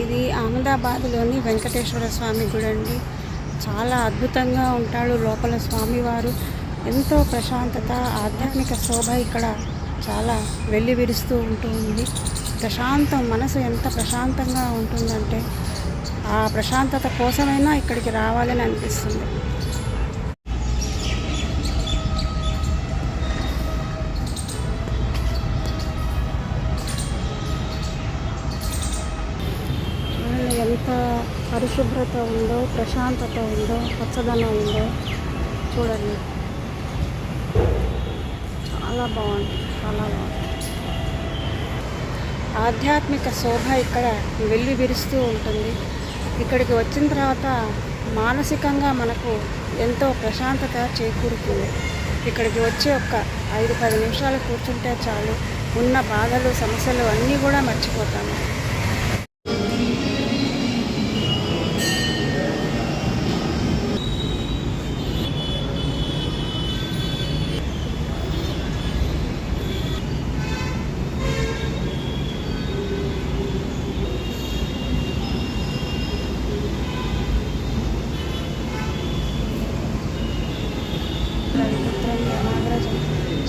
ఇది అహ్మదాబాద్లోని వెంకటేశ్వర స్వామి గుడి అండి. చాలా అద్భుతంగా ఉంటాడు లోపల స్వామివారు. ఎంతో ప్రశాంతత, ఆధ్యాత్మిక శోభ ఇక్కడ చాలా వెల్లివిరుస్తూ ఉంటుంది. ప్రశాంతం, మనసు ఎంత ప్రశాంతంగా ఉంటుందంటే ఆ ప్రశాంతత కోసమైనా ఇక్కడికి రావాలని అనిపిస్తుంది. ఎంత పరిశుభ్రత ఉందో, ప్రశాంతత ఉందో, పచ్చదనం ఉందో చూడండి. చాలా బాగుంది, చాలా బాగుంది. ఆధ్యాత్మిక శోభ ఇక్కడ వెళ్ళి విరుస్తూ ఉంటుంది. ఇక్కడికి వచ్చిన తర్వాత మానసికంగా మనకు ఎంతో ప్రశాంతత చేకూరుతుంది. ఇక్కడికి వచ్చి ఒక 5-10 నిమిషాలు కూర్చుంటే చాలు, ఉన్న బాధలు, సమస్యలు అన్నీ కూడా మర్చిపోతాము.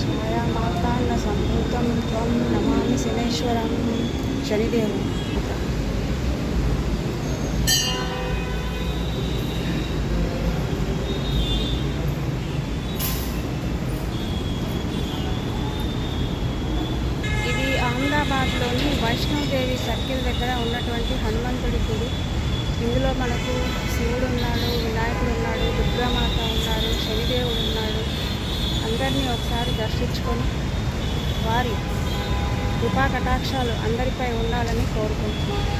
ఛాయామాతాన్న సంభూతం త్వం నమామి శనేశ్వరం. శనిదేవుడు. ఇది అహ్మదాబాద్లోని వైష్ణోదేవి సర్కిల్ దగ్గర ఉన్నటువంటి హనుమంతుడి గుడి. ఇందులో మనకు శివుడు ఉన్నాడు, వినాయకుడు ఉన్నాడు, దుర్గామాత ఉన్నారు, శనిదేవుడు ఉన్నాడు. అందరినీ ఒకసారి దర్శించుకొని వారి కృపా కటాక్షాలు అందరిపై ఉండాలని కోరుకుంటున్నాను.